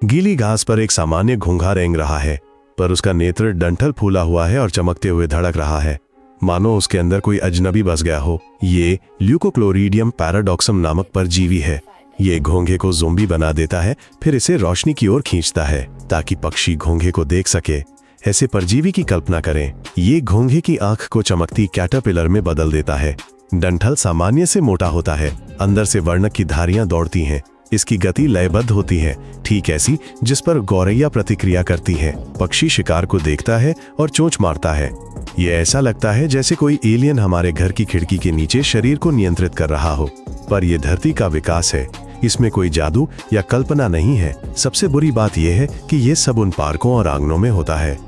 गीली घास पर एक सामान्य घोंघा रेंग रहा है, पर उसका नेत्र डंठल फूला हुआ है और चमकते हुए धड़क रहा है, मानो उसके अंदर कोई अजनबी बस गया हो। ये ल्यूकोक्लोरीडियम पैराडॉक्सम नामक परजीवी है। ये घोंघे को ज़ोंबी बना देता है, फिर इसे रोशनी की ओर खींचता है ताकि पक्षी घोंघे को देख सके। ऐसे परजीवी की कल्पना करें। ये घोंघे की आंख को चमकती कैटरपिलर में बदल देता है। डंठल सामान्य से मोटा होता है, अंदर से वर्णक की धारियां दौड़ती हैं। इसकी गति लयबद्ध होती है, ठीक ऐसी जिस पर गौरैया प्रतिक्रिया करती है। पक्षी शिकार को देखता है और चोंच मारता है। ये ऐसा लगता है जैसे कोई एलियन हमारे घर की खिड़की के नीचे शरीर को नियंत्रित कर रहा हो। पर यह धरती का विकास है, इसमें कोई जादू या कल्पना नहीं है। सबसे बुरी बात यह है कि यह सब उन पार्कों और आंगनों में होता है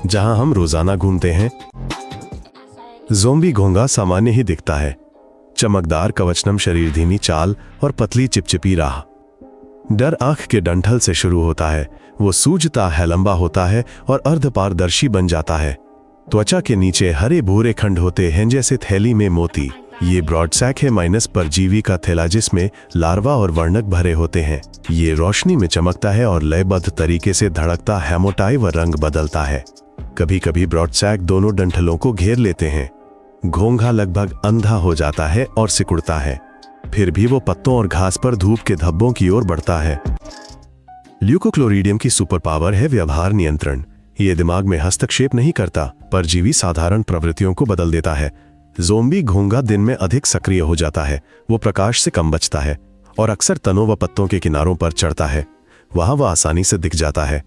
जहां हम रोजाना घूमते हैं। ज़ोंबी घोंघा सामान्य ही दिखता है, चमकदार कवचनम शरीर, धीमी चाल और पतली चिपचिपी राह। डर आंख के डंठल से शुरू होता है, वो सूजता है, लंबा होता है और अर्धपारदर्शी बन जाता है। त्वचा के नीचे हरे भूरे खंड होते हैं जैसे थैली में मोती। ये ब्रॉडसैक है माइनस परजीवी का थैला जिसमें लार्वा और वर्णक भरे होते हैं। ये रोशनी में चमकता है और लयबद्ध तरीके से धड़कता है, मोटाई व रंग बदलता है। कभी कभी ब्रॉडसैक दोनों डंठलों को घेर लेते हैं। घोंघा लगभग अंधा हो जाता है और सिकुड़ता है, फिर भी वो पत्तों और घास पर धूप के धब्बों की ओर बढ़ता है। ल्यूकोक्लोरीडियम की सुपर पावर है व्यवहार नियंत्रण। ये दिमाग में हस्तक्षेप नहीं करता, परजीवी साधारण प्रवृत्तियों को बदल देता है। ज़ोंबी घोंघा दिन में अधिक सक्रिय हो जाता है, वो प्रकाश से कम बचता है और अक्सर तनों व पत्तों के किनारों पर चढ़ता है। वहां वह आसानी से दिख जाता है।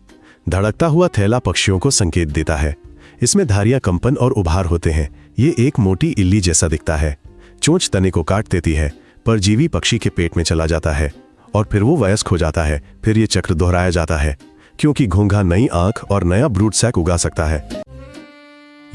धड़कता हुआ थैला पक्षियों को संकेत देता है। इसमें धारियां, कंपन और उभार होते हैं। ये एक मोटी इल्ली जैसा दिखता है। चोंच तने को काट देती है। परजीवी पक्षी के पेट में चला जाता है और फिर वो वयस्क हो जाता है। फिर ये चक्र दोहराया जाता है क्योंकि घोंघा नई आंख और नया ब्रूडसैक उगा सकता है।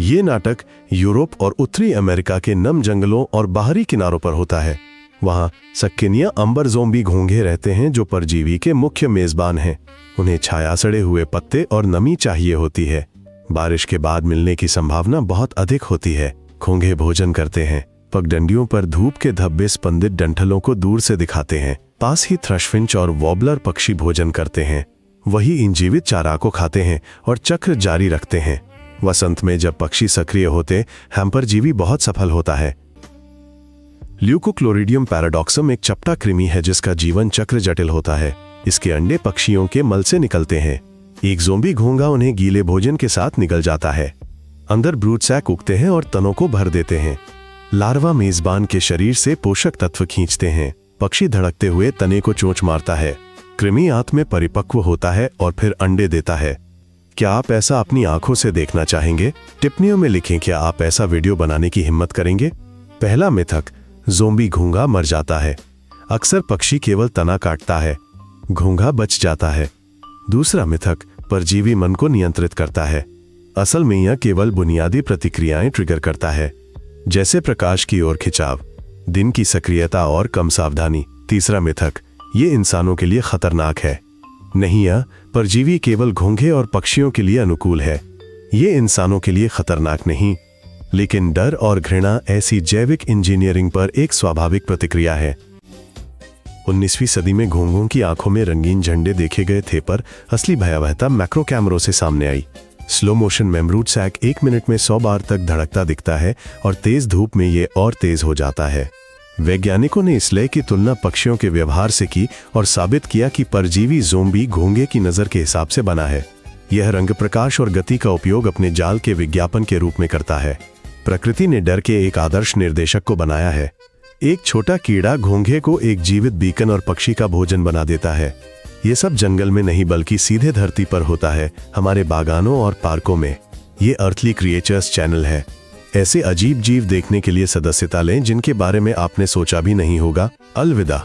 ये नाटक यूरोप और उत्तरी अमेरिका के नम जंगलों और बाहरी किनारों पर होता है। वहां सक्केनिया अंबर ज़ोंबी घोंघे रहते हैं जो परजीवी के मुख्य मेजबान हैं। उन्हें छाया, सड़े हुए पत्ते और नमी चाहिए होती है। बारिश के बाद मिलने की संभावना बहुत अधिक होती है। घोंघे भोजन करते हैं। पगडंडियों पर धूप के धब्बे स्पंदित डंठलों को दूर से दिखाते हैं। पास ही थ्रशफिंच और वॉबलर पक्षी भोजन करते हैं। वही इन जीवित चारा को खाते हैं और चक्र जारी रखते हैं। वसंत में जब पक्षी सक्रिय होते हैं, परजीवी बहुत सफल होता है। ल्यूकोक्लोरीडियम पैराडॉक्सम एक चपटा कृमि है जिसका जीवन चक्र जटिल होता है। इसके अंडे पक्षियों के मल से निकलते हैं। एक ज़ोंबी घोंघा उन्हें गीले भोजन के साथ निगल जाता है। अंदर ब्रूडसैक उगते हैं और तनों को भर देते हैं। लार्वा मेजबान के शरीर से पोषक तत्व खींचते हैं। पक्षी धड़कते हुए तने को चोंच मारता है। कृमि आंत में परिपक्व होता है और फिर अंडे देता है। क्या आप ऐसा अपनी आंखों से देखना चाहेंगे? टिप्पणियों में लिखें, क्या आप ऐसा वीडियो बनाने की हिम्मत करेंगे? पहला मिथक, ज़ोंबी घोंघा मर जाता है। अक्सर पक्षी केवल तना काटता है, घोंघा बच जाता है। दूसरा मिथक, परजीवी मन को नियंत्रित करता है। असल में यह केवल बुनियादी प्रतिक्रियाएं ट्रिगर करता है, जैसे प्रकाश की ओर खिंचाव, दिन की सक्रियता और कम सावधानी। तीसरा मिथक, ये इंसानों के लिए खतरनाक है। नहीं, यह परजीवी केवल घोंघे और पक्षियों के लिए अनुकूल है। ये इंसानों के लिए खतरनाक नहीं, लेकिन डर और घृणा ऐसी जैविक इंजीनियरिंग पर एक स्वाभाविक प्रतिक्रिया है। 19वीं सदी में घोंघों की आंखों में रंगीन झंडे देखे गए थे, पर असली भयावहता मैक्रो कैमरों से सामने आई। स्लो मोशन में ब्रूडसैक 1 मिनट में 100 बार तक धड़कता दिखता है और तेज धूप में ये और तेज हो जाता है। वैज्ञानिकों ने इस लय की तुलना पक्षियों के व्यवहार से की और साबित किया कि परजीवी ज़ोंबी घोंघे की नज़र के हिसाब से बना है। यह रंग, प्रकाश और गति का उपयोग अपने जाल के विज्ञापन के रूप में करता है। प्रकृति ने डर के एक आदर्श निर्देशक को बनाया है। एक छोटा कीड़ा घोंघे को एक जीवित बीकन और पक्षी का भोजन बना देता है। ये सब जंगल में नहीं बल्कि सीधे धरती पर होता है, हमारे बागानों और पार्कों में। ये अर्थली क्रिएचर्स चैनल है। ऐसे अजीब जीव देखने के लिए सदस्यता लें जिनके बारे में आपने सोचा भी नहीं होगा। अलविदा।